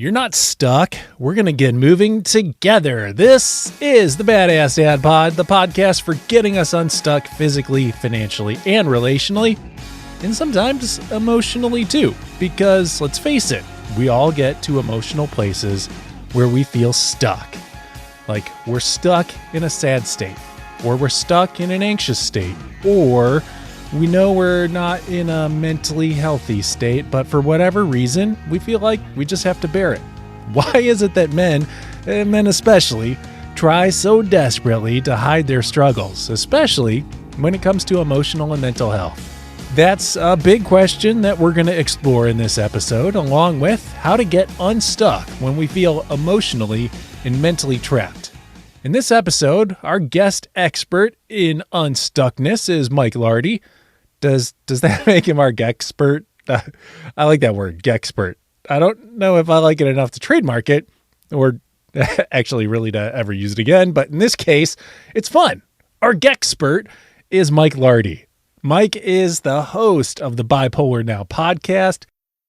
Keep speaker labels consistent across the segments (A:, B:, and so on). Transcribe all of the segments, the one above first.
A: You're not stuck. We're going to get moving together. This is the Badass Dad Pod, the podcast for getting us unstuck physically, financially, and relationally, and sometimes emotionally too. Because let's face it, we all get to emotional places where we feel stuck. Like we're stuck in a sad state, or we're stuck in an anxious state, or we know we're not in a mentally healthy state, but for whatever reason, we feel like we just have to bear it. Why is it that men, and men especially, try so desperately to hide their struggles, especially when it comes to emotional and mental health? That's a big question that we're going to explore in this episode, along with how to get unstuck when we feel emotionally and mentally trapped. In this episode, our guest expert in unstuckness is Mike Lardi. Does that make him our gexpert? I like that word, gexpert. I don't know if I like it enough to trademark it or actually really to ever use it again, but in this case, it's fun. Our gexpert is Mike Lardi. Mike is the host of the Bipolar Now podcast,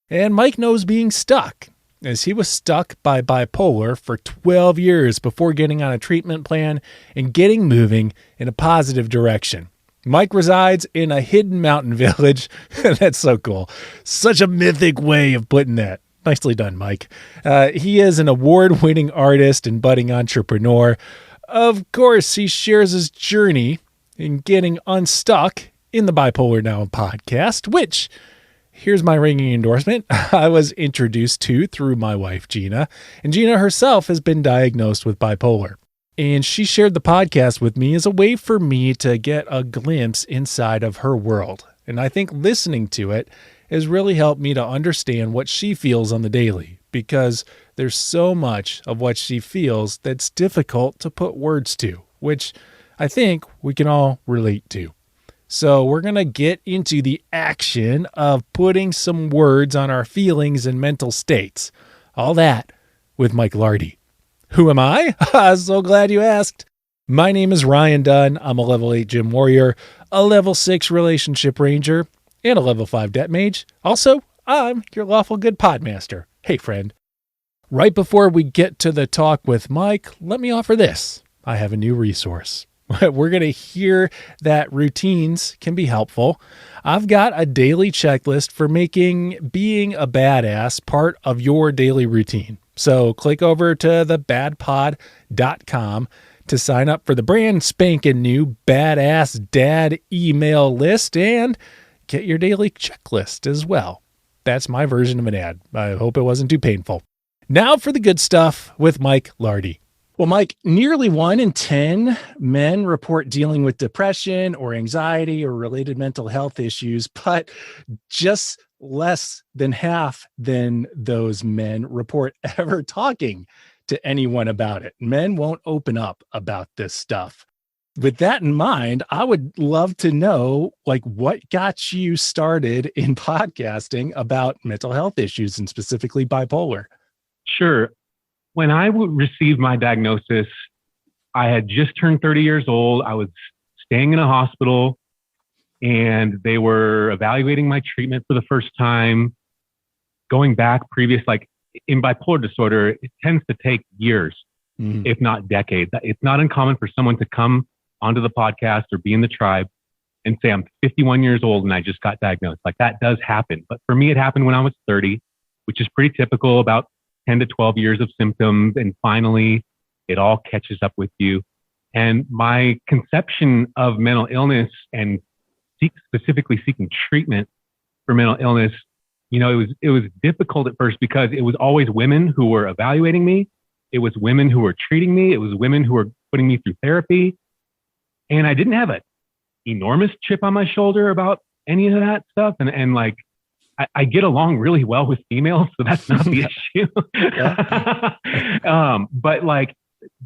A: and Mike knows being stuck, as he was stuck by bipolar for 12 years before getting on a treatment plan and getting moving in a positive direction. Mike resides in a hidden mountain village. That's so cool. Such a mythic way of putting that. Nicely done, Mike. He is an award-winning artist and budding entrepreneur. Of course, he shares his journey in getting unstuck in the Bipolar Now podcast, which, here's my ringing endorsement, I was introduced to through my wife, Gina. And Gina herself has been diagnosed with bipolar. And she shared the podcast with me as a way for me to get a glimpse inside of her world. And I think listening to it has really helped me to understand what she feels on the daily, because there's so much of what she feels that's difficult to put words to, which I think we can all relate to. So we're going to get into the action of putting some words on our feelings and mental states. All that with Mike Lardi. Who am I? So glad you asked. My name is Ryan Dunn. I'm a level 8 gym warrior, a level 6 relationship ranger, and a level 5 debt mage. Also, I'm your lawful good podmaster. Hey, friend. Right before we get to the talk with Mike, let me offer this. I have a new resource. We're going to hear that routines can be helpful. I've got a daily checklist for making being a badass part of your daily routine. So click over to thebadpod.com to sign up for the brand spanking new Badass Dad email list and get your daily checklist as well. That's my version of an ad. I hope it wasn't too painful. Now for the good stuff with Mike Lardi. Well, Mike, nearly 1 in 10 men report dealing with depression or anxiety or related mental health issues, but just less than half than those men report ever talking to anyone about it. Men won't open up about this stuff. With that in mind, I would love to know, what got you started in podcasting about mental health issues and specifically bipolar?
B: Sure. When I received my diagnosis, I had just turned 30 years old. I was staying in a hospital and they were evaluating my treatment for the first time. Going back in bipolar disorder, it tends to take years, if not decades. It's not uncommon for someone to come onto the podcast or be in the tribe and say, I'm 51 years old and I just got diagnosed. That does happen. But for me, it happened when I was 30, which is pretty typical, about 10 to 12 years of symptoms. And finally, it all catches up with you. And my conception of mental illness and specifically seeking treatment for mental illness, it was difficult at first because it was always women who were evaluating me. It was women who were treating me. It was women who were putting me through therapy. And I didn't have an enormous chip on my shoulder about any of that stuff. And I get along really well with females, so that's not the issue. But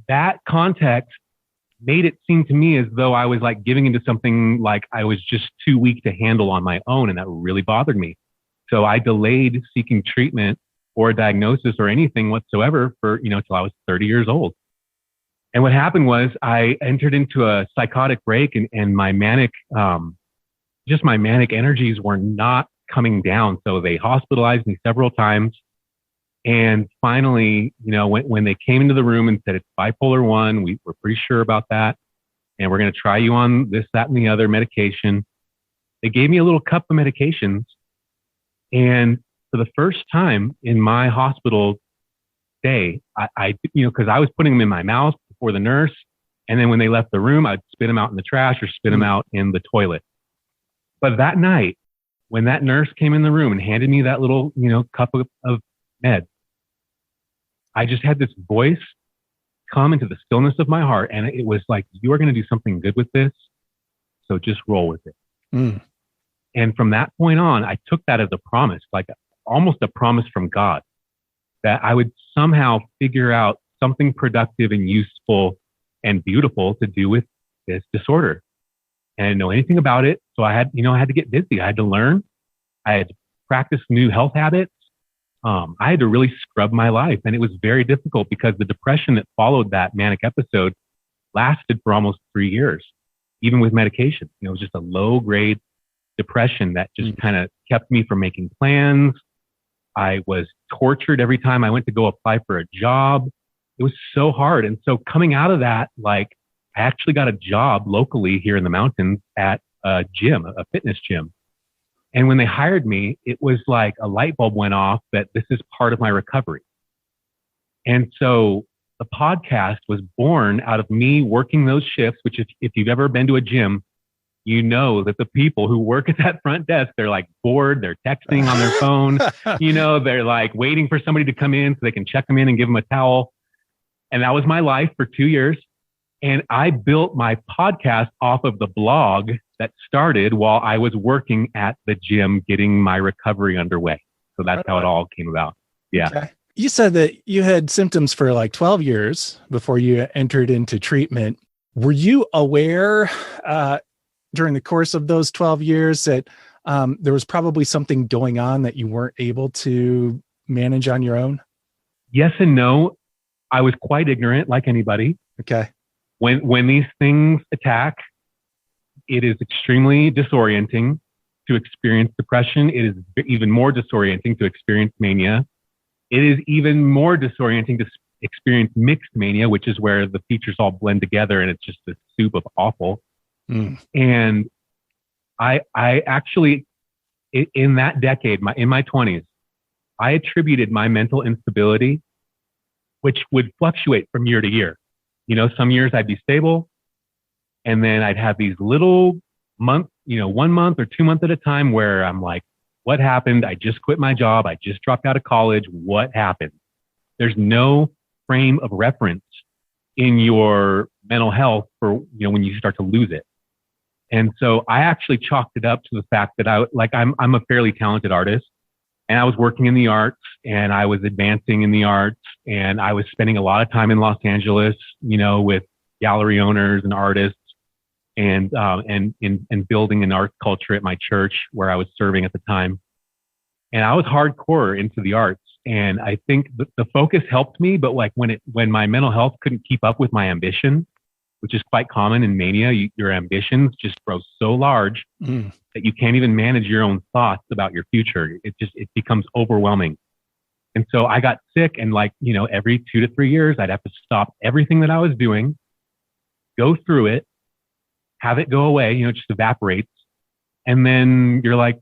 B: that context made it seem to me as though I was giving into something I was just too weak to handle on my own. And that really bothered me. So I delayed seeking treatment or a diagnosis or anything whatsoever for, till I was 30 years old. And what happened was I entered into a psychotic break and my manic energies were not coming down. So they hospitalized me several times. And finally, when they came into the room and said, it's bipolar 1, we're pretty sure about that. And we're going to try you on this, that, and the other medication. They gave me a little cup of medications. And for the first time in my hospital day, because I was putting them in my mouth before the nurse. And then when they left the room, I'd spit them out in the trash or spit them out in the toilet. But that night, when that nurse came in the room and handed me that little, cup of meds, I just had this voice come into the stillness of my heart. And it was like, you are going to do something good with this. So just roll with it.
A: Mm.
B: And from that point on, I took that as a promise, like almost a promise from God, that I would somehow figure out something productive and useful and beautiful to do with this disorder. And I didn't know anything about it. So I had to get busy. I had to learn. I had to practice new health habits. I had to really scrub my life. And it was very difficult because the depression that followed that manic episode lasted for almost 3 years, even with medication. It was just a low grade depression that just kind of kept me from making plans. I was tortured every time I went to go apply for a job. It was so hard. And so coming out of that, I actually got a job locally here in the mountains at a gym, a fitness gym. And when they hired me, it was like a light bulb went off that this is part of my recovery. And so the podcast was born out of me working those shifts, which if you've ever been to a gym, you know that the people who work at that front desk, they're like bored, they're texting on their phone, they're like waiting for somebody to come in so they can check them in and give them a towel. And that was my life for 2 years. And I built my podcast off of the blog that started while I was working at the gym, getting my recovery underway. So that's how it all came about. Yeah.
A: Okay. You said that you had symptoms for like 12 years before you entered into treatment. Were you aware during the course of those 12 years that there was probably something going on that you weren't able to manage on your own?
B: Yes and no. I was quite ignorant, like anybody.
A: Okay.
B: When these things attack, it is extremely disorienting to experience depression. It is even more disorienting to experience mania. It is even more disorienting to experience mixed mania, which is where the features all blend together and it's just a soup of awful. Mm. And I actually, in that decade, in my 20s, I attributed my mental instability, which would fluctuate from year to year. Some years I'd be stable, and then I'd have these little months, 1 month or 2 months at a time where I'm like, what happened? I just quit my job. I just dropped out of college. What happened? There's no frame of reference in your mental health for, when you start to lose it. And so I actually chalked it up to the fact that I'm a fairly talented artist, and I was working in the arts and I was advancing in the arts, and I was spending a lot of time in Los Angeles, with gallery owners and artists and building an art culture at my church where I was serving at the time. And I was hardcore into the arts. And I think the focus helped me, but when my mental health couldn't keep up with my ambition, which is quite common in mania, your ambitions just grow so large that you can't even manage your own thoughts about your future. It becomes overwhelming. And so I got sick, and every 2 to 3 years, I'd have to stop everything that I was doing, go through it, have it go away, it just evaporates. And then you're like,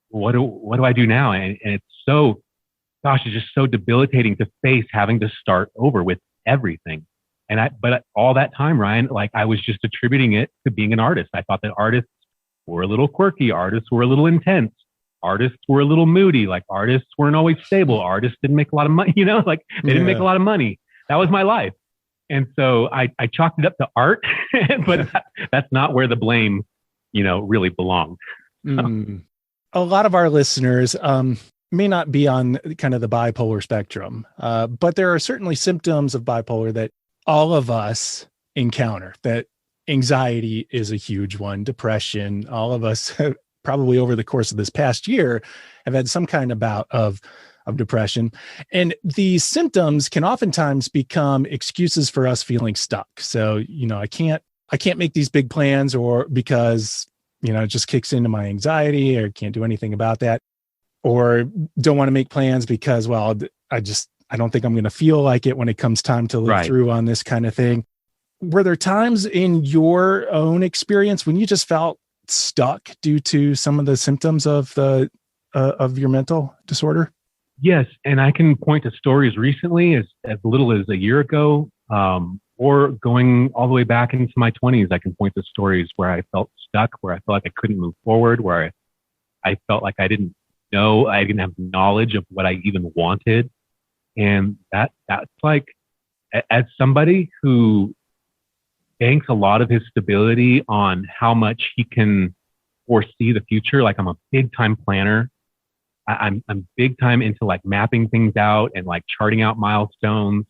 B: what do I do now? And it's it's just so debilitating to face having to start over with everything. But all that time, Ryan, I was just attributing it to being an artist. I thought that artists were a little quirky. Artists were a little intense. Artists were a little moody. Artists weren't always stable. Artists didn't make a lot of money, they didn't make a lot of money. That was my life. And so I chalked it up to art, but that's not where the blame, really belongs.
A: A lot of our listeners may not be on kind of the bipolar spectrum, but there are certainly symptoms of bipolar that all of us encounter. That anxiety is a huge one, depression. All of us probably over the course of this past year have had some kind of bout of depression. And these symptoms can oftentimes become excuses for us feeling stuck. So, I can't make these big plans, or because, it just kicks into my anxiety, or can't do anything about that, or don't want to make plans because, well, I don't think I'm going to feel like it when it comes time to look through on this kind of thing. Were there times in your own experience when you just felt stuck due to some of the symptoms of your mental disorder?
B: Yes. And I can point to stories recently as little as a year ago, or going all the way back into my 20s. I can point to stories where I felt stuck, where I felt like I couldn't move forward, where I felt like I didn't have knowledge of what I even wanted. And that's like, as somebody who banks a lot of his stability on how much he can foresee the future, like I'm a big time planner. I'm big time into like mapping things out and like charting out milestones.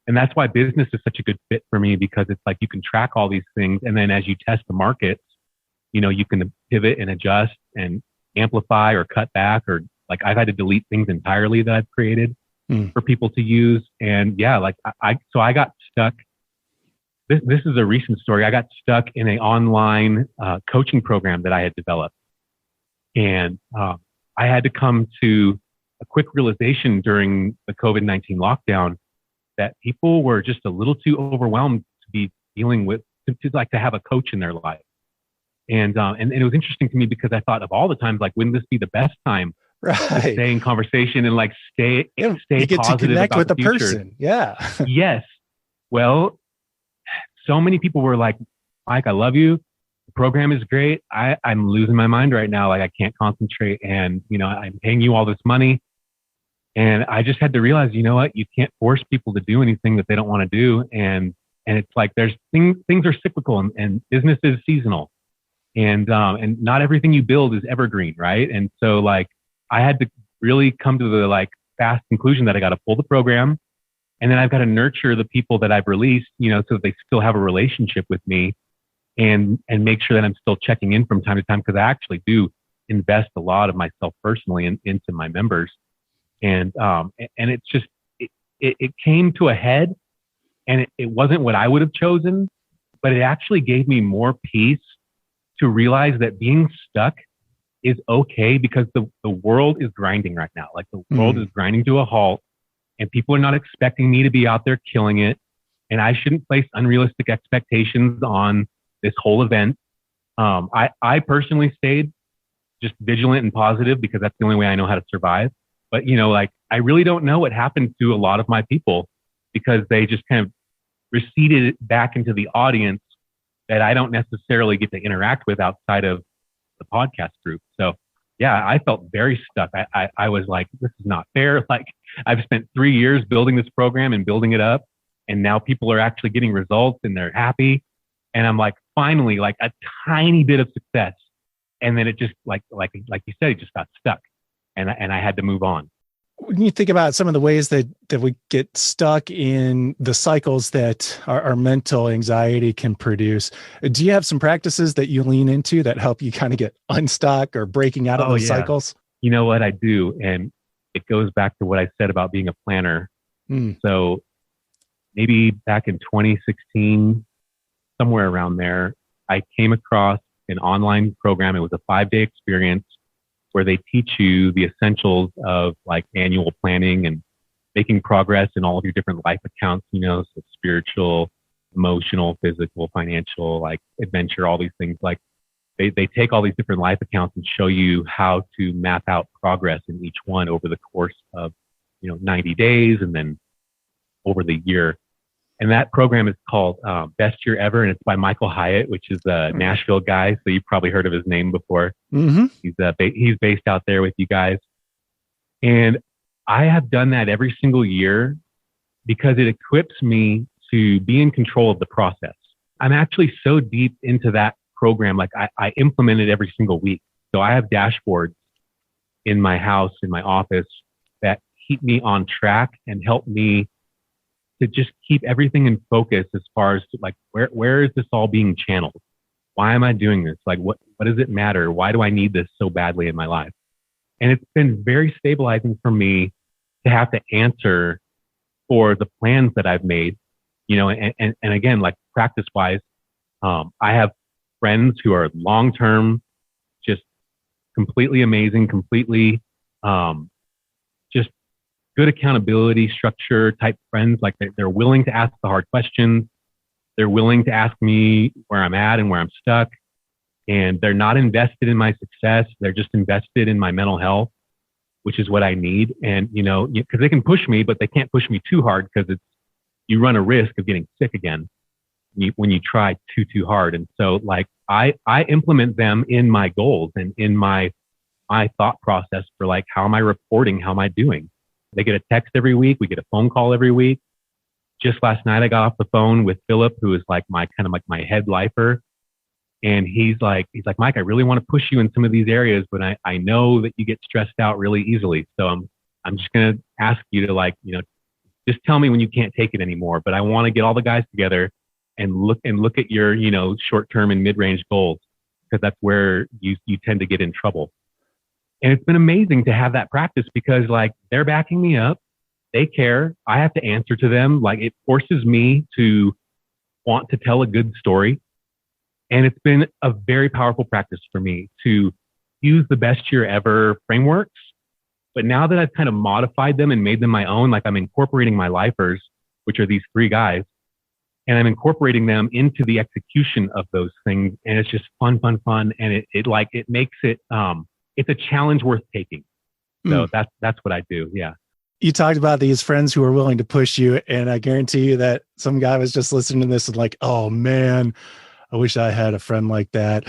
B: And that's why business is such a good fit for me, because it's like you can track all these things. And then as you test the markets, you can pivot and adjust and amplify or cut back, or like I've had to delete things entirely that I've created for people to use. And yeah, like I got stuck. This is a recent story. I got stuck in an online coaching program that I had developed. And I had to come to a quick realization during the COVID-19 lockdown that people were just a little too overwhelmed to be dealing with, to have a coach in their life. And it was interesting to me because I thought of all the times, like, wouldn't this be the best time to stay in conversation and like stay
A: you get
B: positive
A: to connect
B: about
A: with
B: the future.
A: Person. Yeah.
B: Yes. Well, so many people were like, Mike, I love you. The program is great. I'm losing my mind right now. Like I can't concentrate, and I'm paying you all this money. And I just had to realize, you know what, you can't force people to do anything that they don't want to do. And it's like, there's things are cyclical, and business is seasonal, and not everything you build is evergreen. Right. And so like, I had to really come to the like fast conclusion that I got to pull the program, and then I've got to nurture the people that I've released, so that they still have a relationship with me, and make sure that I'm still checking in from time to time. Cause I actually do invest a lot of myself personally into my members. And it's just, it came to a head, and it wasn't what I would have chosen, but it actually gave me more peace to realize that being stuck is okay, because the world is grinding right now. Like the world is grinding to a halt, and people are not expecting me to be out there killing it. And I shouldn't place unrealistic expectations on this whole event. I personally stayed just vigilant and positive, because that's the only way I know how to survive. But, like, I really don't know what happened to a lot of my people, because they just kind of receded back into the audience that I don't necessarily get to interact with outside of the podcast group. So yeah, I felt very stuck. I was like, this is not fair. Like, I've spent 3 years building this program and building it up, and now people are actually getting results and they're happy. And I'm like, finally, like a tiny bit of success. And then it just like you said, it just got stuck, and I had to move on.
A: When you think about some of the ways that we get stuck in the cycles that our mental anxiety can produce, do you have some practices that you lean into that help you kind of get unstuck or breaking out of those cycles?
B: You know what, I do. And it goes back to what I said about being a planner. So maybe back in 2016, somewhere around there, I came across an online program. It was a 5-day experience where they teach you the essentials of like annual planning and making progress in all of your different life accounts, so spiritual, emotional, physical, financial, like adventure, all these things. Like they take all these different life accounts and show you how to map out progress in each one over the course of, 90 days and then over the year. And that program is called Best Year Ever, and it's by Michael Hyatt, which is a Nashville guy. So you've probably heard of his name before. He's based out there with you guys. And I have done that every single year because it equips me to be in control of the process. I'm actually so deep into that program. Like I implement it every single week. So I have dashboards in my house, in my office, that keep me on track and help me to just keep everything in focus as far as like, where is this all being channeled? Why am I doing this? Like, what does it matter? Why do I need this so badly in my life? And it's been very stabilizing for me to have to answer for the plans that I've made, and again, like practice wise, I have friends who are long-term, just completely amazing, completely, just good accountability structure type friends. Like they're willing to ask the hard questions. They're willing to ask me where I'm at and where I'm stuck. And they're not invested in my success. They're just invested in my mental health, which is what I need. And, because they can push me, but they can't push me too hard because you run a risk of getting sick again when you try too hard. And so like I implement them in my goals and in my thought process for like, how am I reporting? How am I doing? They get a text every week. We get a phone call every week. Just last night, I got off the phone with Philip, who is like my head lifer. And he's like, Mike, I really want to push you in some of these areas, but I know that you get stressed out really easily. So I'm just going to ask you to just tell me when you can't take it anymore. But I want to get all the guys together and look at your, short-term and mid-range goals, because that's where you tend to get in trouble. And it's been amazing to have that practice because like they're backing me up. They care. I have to answer to them. Like it forces me to want to tell a good story. And it's been a very powerful practice for me to use the best year ever frameworks. But now that I've kind of modified them and made them my own, like I'm incorporating my lifers, which are these 3 guys, and I'm incorporating them into the execution of those things. And it's just fun. And it makes it, it's a challenge worth taking. So that's what I do. Yeah.
A: You talked about these friends who are willing to push you. And I guarantee you that some guy was just listening to this and like, oh man, I wish I had a friend like that.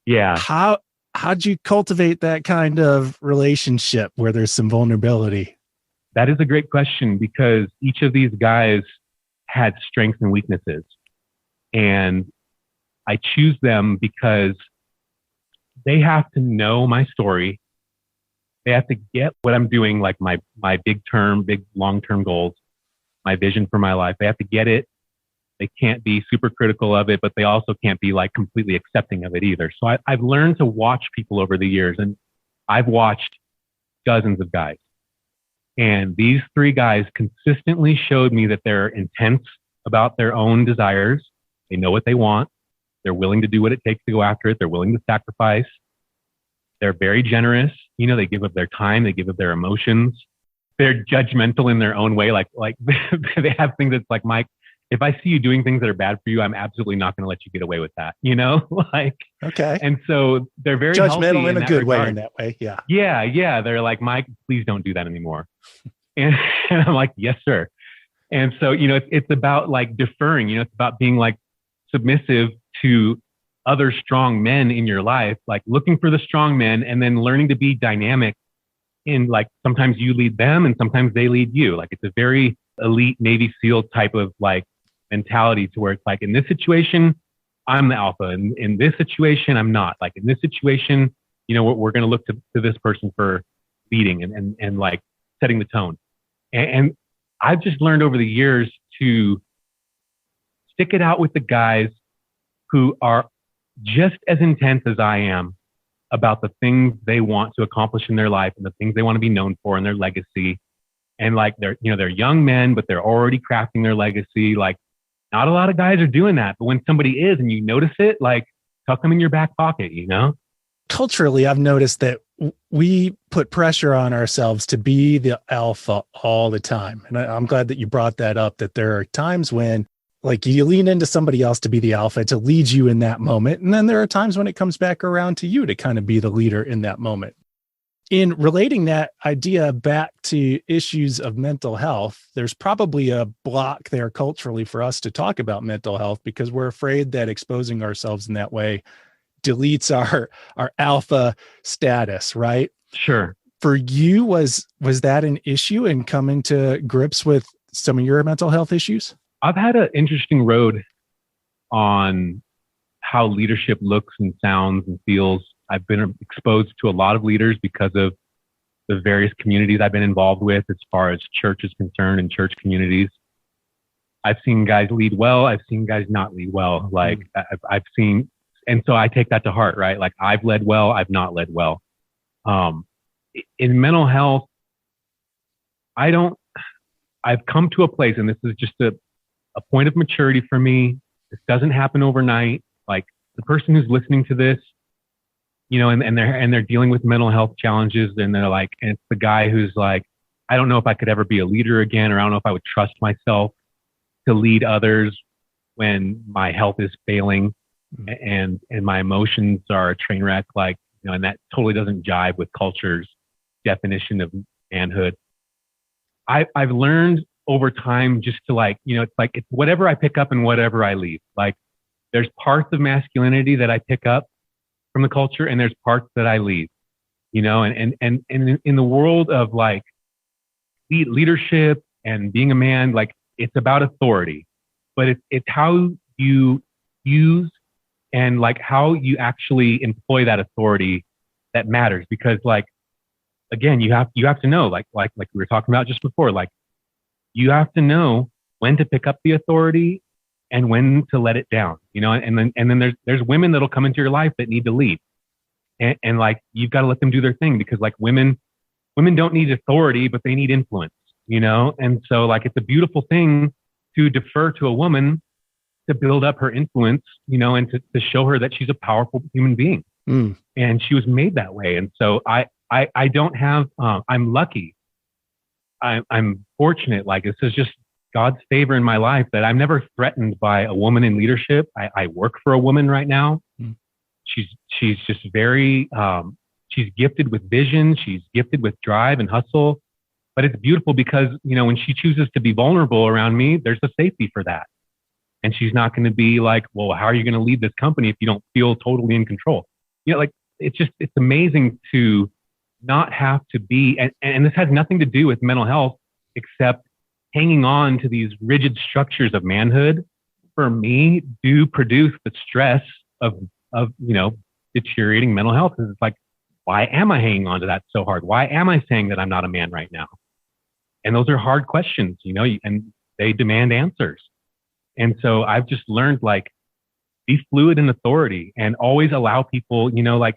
B: Yeah.
A: How'd you cultivate that kind of relationship where there's some vulnerability?
B: That is a great question because each of these guys had strengths and weaknesses. And I choose them because they have to know my story. They have to get what I'm doing, like my big long-term goals, my vision for my life. They have to get it. They can't be super critical of it, but they also can't be like completely accepting of it either. So I've learned to watch people over the years, and I've watched dozens of guys. And these 3 guys consistently showed me that they're intense about their own desires. They know what they want. They're willing to do what it takes to go after it. They're willing to sacrifice. They're very generous. They give up their time. They give up their emotions. They're judgmental in their own way. Like they have things that's like, Mike, if I see you doing things that are bad for you, I'm absolutely not going to let you get away with that,
A: Okay.
B: And so they're very
A: judgmental in a good way
B: regard.
A: in that way. Yeah.
B: Yeah. They're like, Mike, please don't do that anymore. And I'm like, yes, sir. And so, it's about like deferring, it's about being like submissive to other strong men in your life, like looking for the strong men and then learning to be dynamic in like, sometimes you lead them and sometimes they lead you. Like it's a very elite Navy SEAL type of like mentality to where it's like, in this situation, I'm the alpha. And in this situation, I'm not. Like in this situation, we're going to look to this person for leading and like setting the tone. And I've just learned over the years to stick it out with the guys who are just as intense as I am about the things they want to accomplish in their life and the things they want to be known for and their legacy. And like they're young men, but they're already crafting their legacy. Like not a lot of guys are doing that, but when somebody is and you notice it, like tuck them in your back pocket,
A: Culturally, I've noticed that we put pressure on ourselves to be the alpha all the time. And I'm glad that you brought that up, that there are times when like you lean into somebody else to be the alpha to lead you in that moment. And then there are times when it comes back around to you to kind of be the leader in that moment. In relating that idea back to issues of mental health, there's probably a block there culturally for us to talk about mental health because we're afraid that exposing ourselves in that way deletes our alpha status, right?
B: Sure.
A: For you, was that an issue in coming to grips with some of your mental health issues?
B: I've had an interesting road on how leadership looks and sounds and feels. I've been exposed to a lot of leaders because of the various communities I've been involved with as far as church is concerned and church communities. I've seen guys lead well. I've seen guys not lead well. Like I've seen, and so I take that to heart, right? Like I've led well. I've not led well. In mental health, I've come to a place, and this is just a point of maturity for me. This doesn't happen overnight. Like the person who's listening to this, and they're dealing with mental health challenges, and they're like, and it's the guy who's like, I don't know if I could ever be a leader again, or I don't know if I would trust myself to lead others when my health is failing and my emotions are a train wreck, like, and that totally doesn't jive with culture's definition of manhood. I've learned over time just to it's whatever I pick up and whatever I leave. Like, there's parts of masculinity that I pick up from the culture, and there's parts that I leave, and in the world of like leadership and being a man, like, it's about authority, but it's how you use and like how you actually employ that authority that matters. Because like, again, you have to know, like we were talking about just before, like, you have to know when to pick up the authority and when to let it down, and then there's women that'll come into your life that need to lead. And like, you've got to let them do their thing, because like women don't need authority, but they need influence, And so like, it's a beautiful thing to defer to a woman to build up her influence, and to show her that she's a powerful human being. And she was made that way. And so I don't have, I'm lucky. I'm fortunate. Like, this is just God's favor in my life that I'm never threatened by a woman in leadership. I work for a woman right now. She's just very, she's gifted with vision. She's gifted with drive and hustle, but it's beautiful because, when she chooses to be vulnerable around me, there's a safety for that. And she's not going to be like, well, how are you going to lead this company if you don't feel totally in control? Like, it's amazing to not have to be, and this has nothing to do with mental health, except hanging on to these rigid structures of manhood, for me, do produce the stress of deteriorating mental health. And it's like, why am I hanging on to that so hard? Why am I saying that I'm not a man right now? And those are hard questions, and they demand answers. And so I've just learned, like, be fluid in authority and always allow people, like,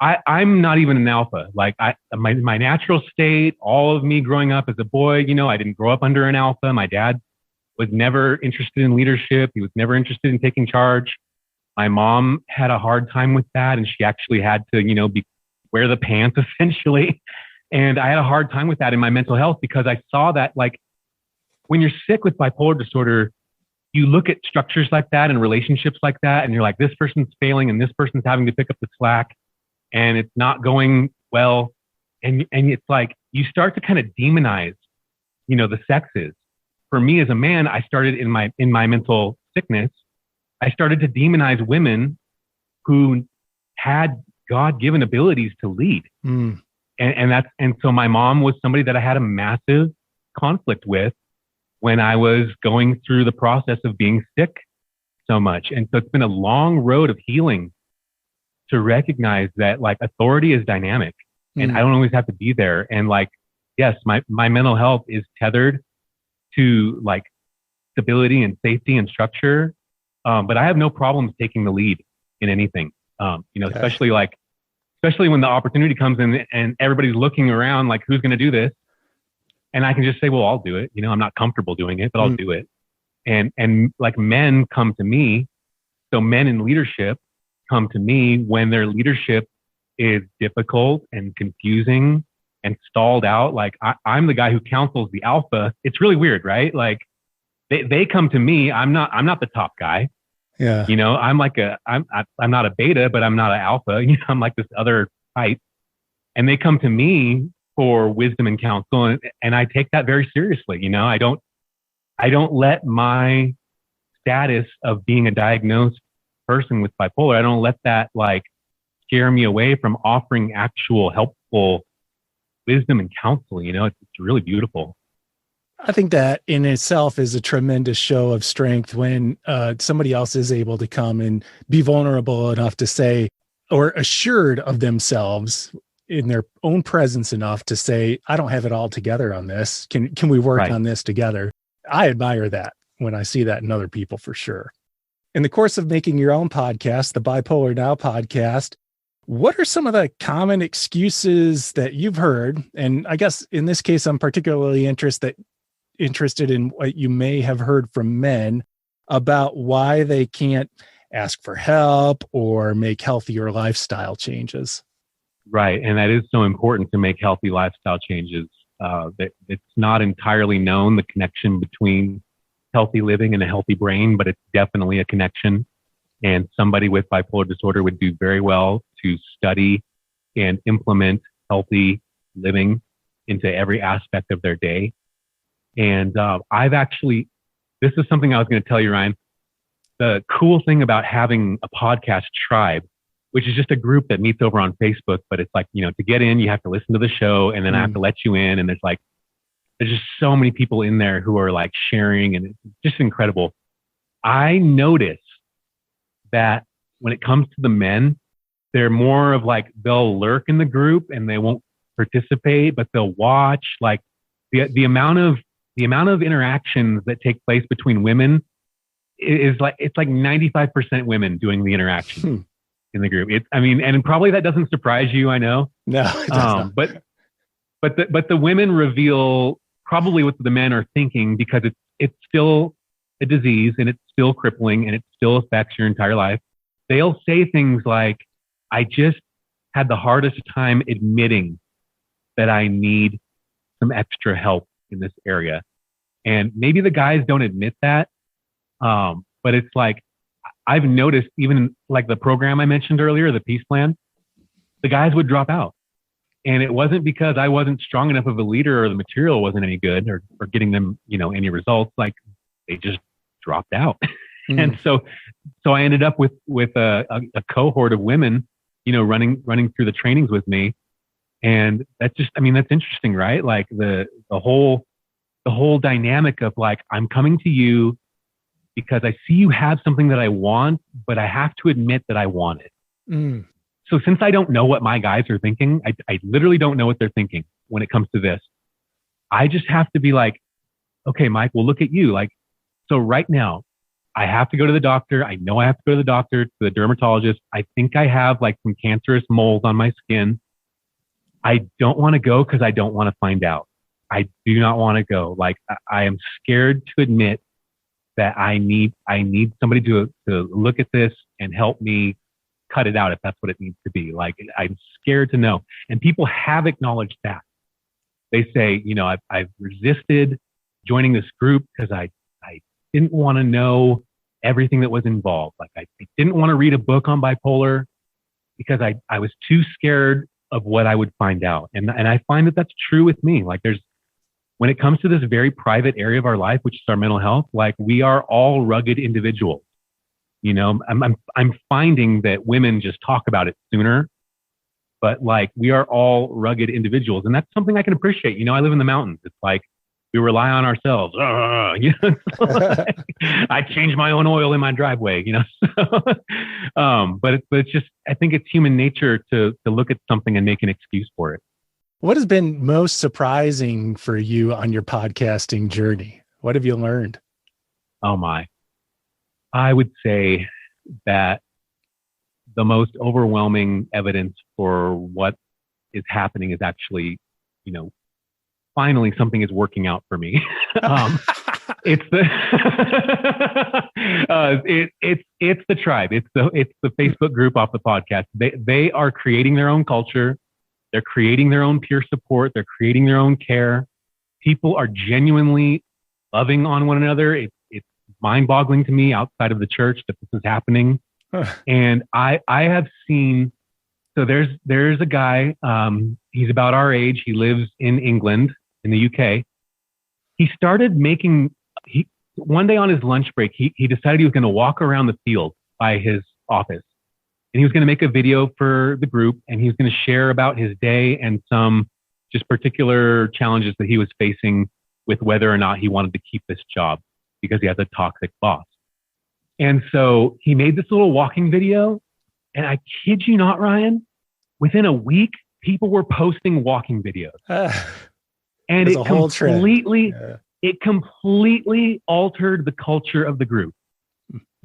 B: I'm not even an alpha. Like, my natural state, all of me growing up as a boy, I didn't grow up under an alpha. My dad was never interested in leadership. He was never interested in taking charge. My mom had a hard time with that, and she actually had to, wear the pants essentially. And I had a hard time with that in my mental health, because I saw that, like, when you're sick with bipolar disorder, you look at structures like that and relationships like that, and you're like, this person's failing and this person's having to pick up the slack, and it's not going well. And it's like, you start to kind of demonize, the sexes. For me as a man, I started in my mental sickness, I started to demonize women who had God-given abilities to lead. And so my mom was somebody that I had a massive conflict with when I was going through the process of being sick so much. And so it's been a long road of healing to recognize that, like, authority is dynamic and I don't always have to be there. And like, yes, my mental health is tethered to like stability and safety and structure. But I have no problems taking the lead in anything. Especially when the opportunity comes in and everybody's looking around like, who's going to do this? And I can just say, well, I'll do it. I'm not comfortable doing it, but I'll do it. And like, men come to me. So men in leadership come to me when their leadership is difficult and confusing and stalled out. Like, I'm the guy who counsels the alpha. It's really weird, right? Like, they come to me. I'm not the top guy.
A: Yeah.
B: I'm not a beta, but I'm not an alpha. I'm like this other type. And they come to me for wisdom and counsel. And I take that very seriously. I don't let my status of being a diagnosed person with bipolar, I don't let that like scare me away from offering actual helpful wisdom and counsel. It's really beautiful.
A: I think that in itself is a tremendous show of strength when somebody else is able to come and be vulnerable enough to say, or assured of themselves in their own presence enough to say, I don't have it all together on this. Can we work on this together? I admire that when I see that in other people, for sure. In the course of making your own podcast, the Bipolar Now podcast, what are some of the common excuses that you've heard? And I guess in this case, I'm particularly interested in what you may have heard from men about why they can't ask for help or make healthier lifestyle changes.
B: Right. And that is so important, to make healthy lifestyle changes. that it's not entirely known, the connection between healthy living and a healthy brain, but it's definitely a connection. And somebody with bipolar disorder would do very well to study and implement healthy living into every aspect of their day. And this is something I was going to tell you, Ryan. The cool thing about having a podcast tribe, which is just a group that meets over on Facebook, but it's like, to get in, you have to listen to the show, and then I have to let you in. And there's just so many people in there who are like sharing, and it's just incredible. I notice that when it comes to the men, they're more of like, they'll lurk in the group and they won't participate, but they'll watch. Like the amount of interactions that take place between women is like, it's like 95% women doing the interaction in the group. And probably that doesn't surprise you, I know.
A: No, it doesn't.
B: But the women reveal probably what the men are thinking, because it's still a disease and it's still crippling and it still affects your entire life. They'll say things like, I just had the hardest time admitting that I need some extra help in this area. And maybe the guys don't admit that. But it's like, I've noticed even like the program I mentioned earlier, the peace plan, the guys would drop out. And it wasn't because I wasn't strong enough of a leader or the material wasn't any good or getting them, any results. Like they just dropped out. And so I ended up with a cohort of women, running through the trainings with me. And that's just, that's interesting, right? Like the whole dynamic of like, I'm coming to you because I see you have something that I want, but I have to admit that I want it. So since I don't know what my guys are thinking, I literally don't know what they're thinking when it comes to this. I just have to be like, okay, Mike, well, look at you. Like, so right now I have to go to the doctor. I know I have to go to the doctor, to the dermatologist. I think I have like some cancerous moles on my skin. I don't want to go because I don't want to find out. I do not want to go. Like I am scared to admit that I need somebody to look at this and help me cut it out if that's what it needs to be. Like I'm scared to know. And people have acknowledged that. They say, I've resisted joining this group because I didn't want to know everything that was involved. Like I didn't want to read a book on bipolar because I was too scared of what I would find out. And I find that that's true with me. Like when it comes to this very private area of our life, which is our mental health, like we are all rugged individuals. I'm finding that women just talk about it sooner, but like we are all rugged individuals, and that's something I can appreciate. I live in the mountains. It's like we rely on ourselves. I change my own oil in my driveway. But it's just, I think it's human nature to look at something and make an excuse for it.
A: What has been most surprising for you on your podcasting journey? What have you learned?
B: Oh my. I would say that the most overwhelming evidence for what is happening is actually, finally something is working out for me. It's the it's the tribe. It's the Facebook group off the podcast. They are creating their own culture. They're creating their own peer support. They're creating their own care. People are genuinely loving on one another. It's mind-boggling to me outside of the church that this is happening. And I have seen, so there's a guy, he's about our age. He lives in England, in the UK. He started one day on his lunch break, he decided he was going to walk around the field by his office. And he was going to make a video for the group, and he was going to share about his day and some just particular challenges that he was facing with whether or not he wanted to keep this job because he has a toxic boss. And so he made this little walking video, and I kid you not, Ryan, within a week, people were posting walking videos. And it completely altered the culture of the group.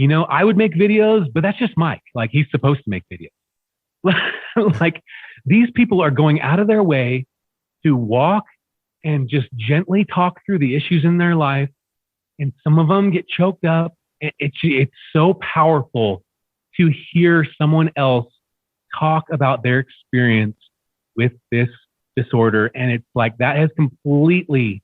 B: I would make videos, but that's just Mike. Like, he's supposed to make videos. Like, these people are going out of their way to walk and just gently talk through the issues in their life. And some of them get choked up. It's so powerful to hear someone else talk about their experience with this disorder. And it's like that has completely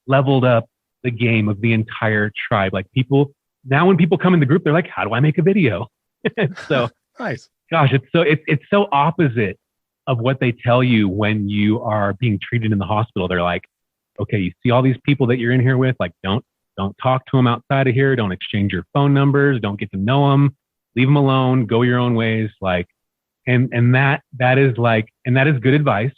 B: leveled up the game of the entire tribe. Like people, now when people come in the group, they're like, how do I make a video? So
A: Nice.
B: gosh, it's so opposite of what they tell you when you are being treated in the hospital. They're like, okay, you see all these people that you're in here with, like don't talk to them outside of here. Don't exchange your phone numbers. Don't get to know them. Leave them alone. Go your own ways. Like, and that is like, and that is good advice,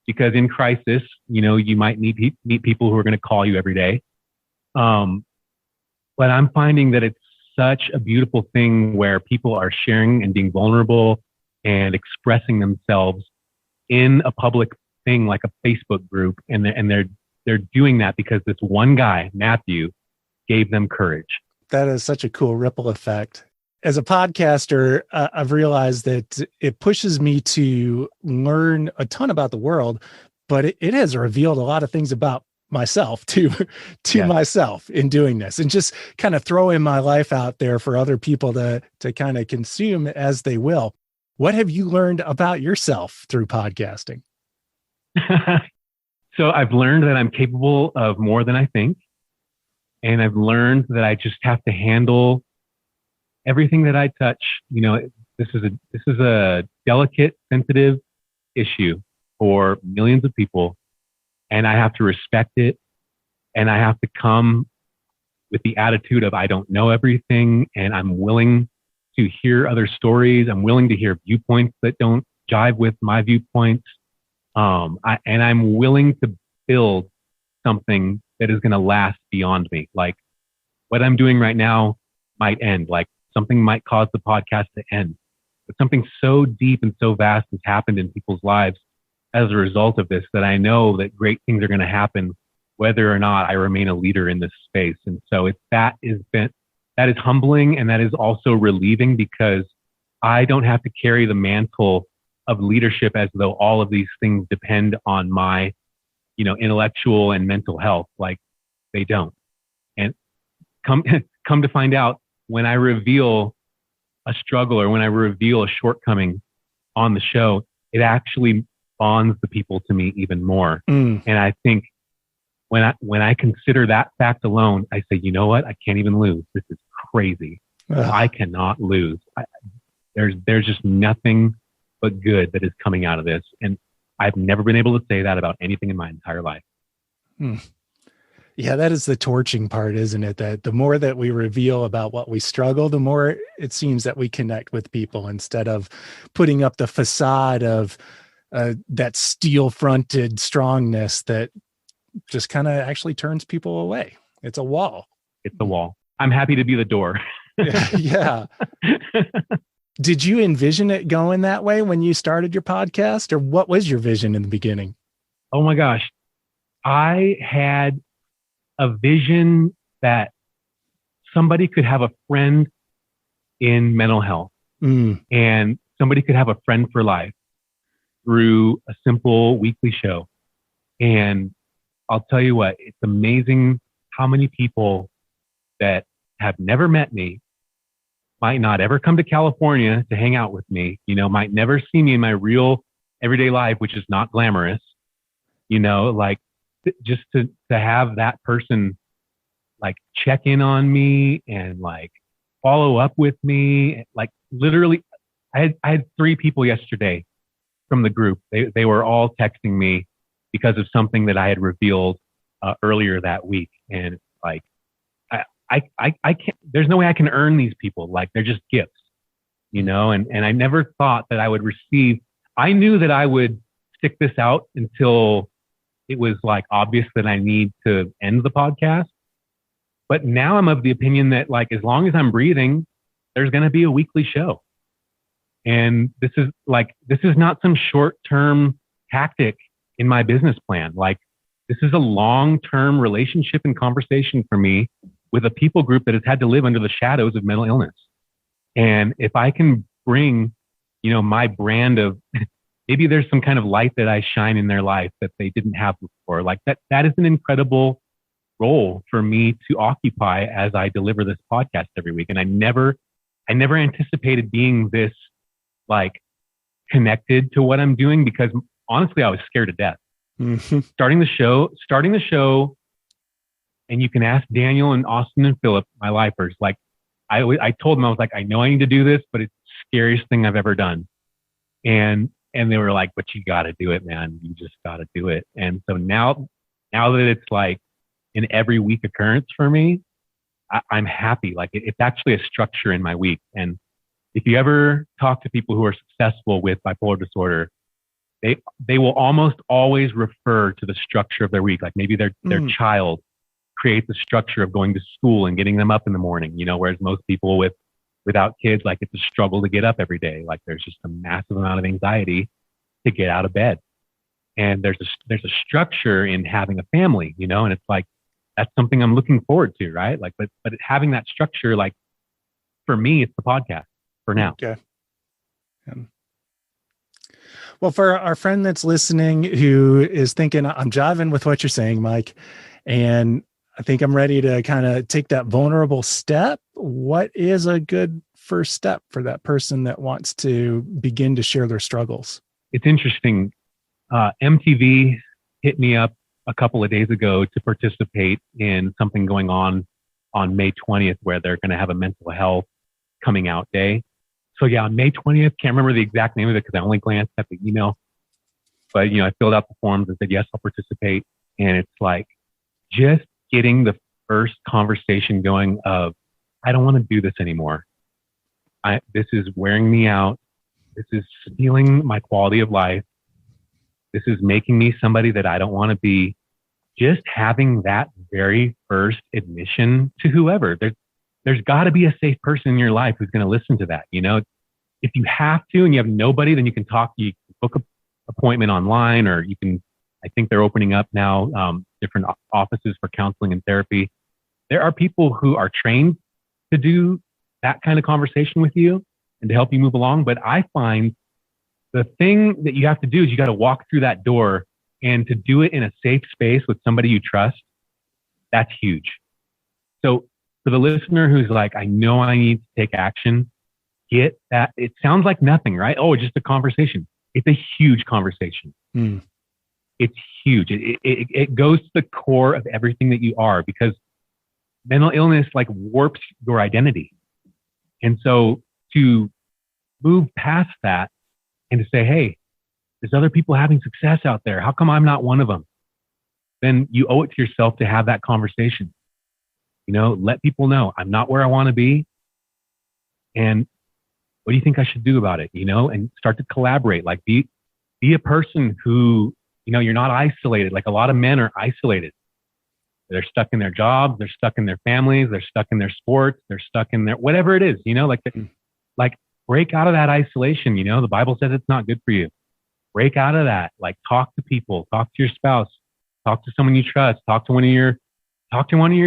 B: because in crisis, you know, you might meet people who are going to call you every day. But I'm finding that it's such a beautiful thing where people are sharing and being vulnerable and expressing themselves in a public thing like a Facebook group, and they're doing that because this one guy, Matthew, gave them courage.
A: That is such a cool ripple effect. As a podcaster, I've realized that it pushes me to learn a ton about the world, but it has revealed a lot of things about myself to myself in doing this, and just kind of throwing my life out there for other people to kind of consume as they will. What have you learned about yourself through podcasting?
B: So I've learned that I'm capable of more than I think. And I've learned that I just have to handle everything that I touch. You know, this is a delicate, sensitive issue for millions of people. And I have to respect it. And I have to come with the attitude of, I don't know everything, and I'm willing to hear other stories. I'm willing to hear viewpoints that don't jive with my viewpoints. And I'm willing to build something that is going to last beyond me. Like what I'm doing right now might end. Like something might cause the podcast to end. But something so deep and so vast has happened in people's lives as a result of this, that I know that great things are going to happen whether or not I remain a leader in this space. And so that is humbling, and that is also relieving, because I don't have to carry the mantle of leadership as though all of these things depend on my, you know, intellectual and mental health. Like they don't. And come to find out, when I reveal a struggle or when I reveal a shortcoming on the show, it actually bonds the people to me even more. And I think when I consider that fact alone, I say, you know what? I can't even lose. This is crazy. I cannot lose. There's just nothing but good that is coming out of this. And I've never been able to say that about anything in my entire life.
A: Yeah, that is the torching part, isn't it? That the more that we reveal about what we struggle, the more it seems that we connect with people, instead of putting up the facade of that steel-fronted strongness that just kind of actually turns people away. It's a wall.
B: It's a wall. I'm happy to be the door.
A: Yeah. Did you envision it going that way when you started your podcast, or what was your vision in the beginning?
B: Oh my gosh. I had a vision that somebody could have a friend in mental health, and somebody could have a friend for life through a simple weekly show. And I'll tell you what, it's amazing how many people that have never met me, might not ever come to California to hang out with me, you know, might never see me in my real everyday life, which is not glamorous, you know, like just to have that person like check in on me and like follow up with me. Like literally, I had 3 people yesterday from the group. They were all texting me because of something that I had revealed earlier that week. And like, I can't, there's no way I can earn these people. Like they're just gifts, you know, and I never thought that I would receive. I knew that I would stick this out until it was like obvious that I need to end the podcast. But now I'm of the opinion that like, as long as I'm breathing, there's going to be a weekly show. And this is not some short-term tactic in my business plan. Like this is a long-term relationship and conversation for me with a people group that has had to live under the shadows of mental illness. And if I can bring, you know, my brand of maybe there's some kind of light that I shine in their life that they didn't have before, like that is an incredible role for me to occupy as I deliver this podcast every week. And I never anticipated being this like connected to what I'm doing, because honestly, I was scared to death.
A: Mm-hmm.
B: Starting the show, and you can ask Daniel and Austin and Philip, my lifers, like, I told them, I was like, I know I need to do this, but it's the scariest thing I've ever done. And they were like, but you got to do it, man. You just got to do it. And so now that it's like an every week occurrence for me, I'm happy. Like it's actually a structure in my week. And if you ever talk to people who are successful with bipolar disorder, they will almost always refer to the structure of their week. Like maybe their child creates a structure of going to school and getting them up in the morning, whereas most people without kids, like it's a struggle to get up every day. Like there's just a massive amount of anxiety to get out of bed. And there's a structure in having a family, and it's like, that's something I'm looking forward to, right? Like, but having that structure, like for me, it's the podcast for now.
A: Okay. Well, for our friend that's listening who is thinking, I'm jiving with what you're saying, Mike, and I think I'm ready to kind of take that vulnerable step. What is a good first step for that person that wants to begin to share their struggles?
B: It's interesting. MTV hit me up a couple of days ago to participate in something going on May 20th, where they're going to have a mental health coming out day. So yeah, on May 20th, can't remember the exact name of it because I only glanced at the email, but I filled out the forms and said, yes, I'll participate. And it's like just getting the first conversation going of, I don't want to do this anymore. This is wearing me out. This is stealing my quality of life. This is making me somebody that I don't want to be. Just having that very first admission to whoever, there's got to be a safe person in your life who's going to listen to that. If you have to and you have nobody, then you can talk, you can book an appointment online, or you can, I think they're opening up now, different offices for counseling and therapy. There are people who are trained to do that kind of conversation with you and to help you move along. But I find the thing that you have to do is you got to walk through that door, and to do it in a safe space with somebody you trust, that's huge. So for the listener who's like, I know I need to take action, get that. It sounds like nothing, right? Oh, just a conversation. It's a huge conversation. It's huge. It goes to the core of everything that you are, because mental illness like warps your identity. And so to move past that and to say, hey, there's other people having success out there. How come I'm not one of them? Then you owe it to yourself to have that conversation. Let people know I'm not where I want to be. And what do you think I should do about it? And start to collaborate, like be a person who, you're not isolated. Like a lot of men are isolated. They're stuck in their jobs. They're stuck in their families. They're stuck in their sports. They're stuck in their, whatever it is, like break out of that isolation. The Bible says it's not good for you. Break out of that. Like talk to people, talk to your spouse, talk to someone you trust, talk to one of your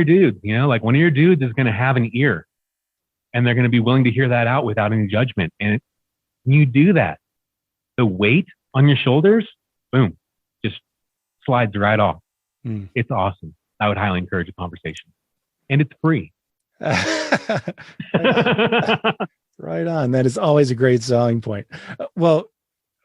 B: dudes, like one of your dudes is going to have an ear, and they're going to be willing to hear that out without any judgment. And when you do that, the weight on your shoulders, boom, just slides right off. It's awesome. I would highly encourage a conversation, and it's free.
A: Right on. That is always a great selling point. Well,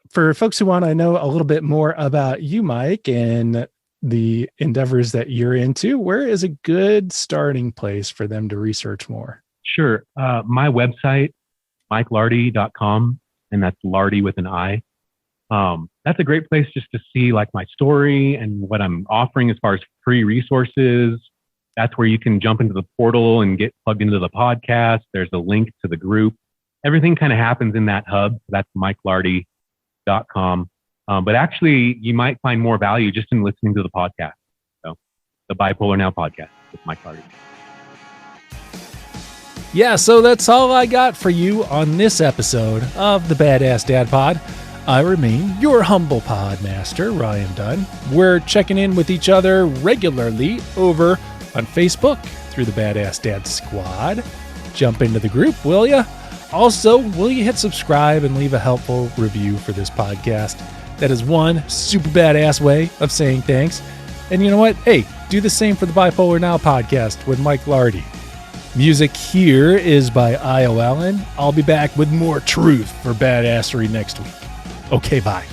A: for folks who want to know a little bit more about you, Mike, and the endeavors that you're into, where is a good starting place for them to research more?
B: Sure. My website, mikelardi.com, and that's Lardi with an I. That's a great place just to see like my story and what I'm offering as far as free resources. That's where you can jump into the portal and get plugged into the podcast. There's a link to the group. Everything kind of happens in that hub. That's mikelardi.com. But actually, you might find more value just in listening to the podcast. So the Bipolar Now podcast with Mike Lardi.
A: Yeah, so that's all I got for you on this episode of the Badass Dad Pod. I remain your humble pod master, Ryan Dunn. We're checking in with each other regularly over on Facebook through the Badass Dad Squad. Jump into the group, will ya? Also, will you hit subscribe and leave a helpful review for this podcast? That is one super badass way of saying thanks. And you know what? Hey, do the same for the Bipolar Now podcast with Mike Lardi. Music here is by I.O. Allen. I'll be back with more truth for badassery next week. Okay, bye.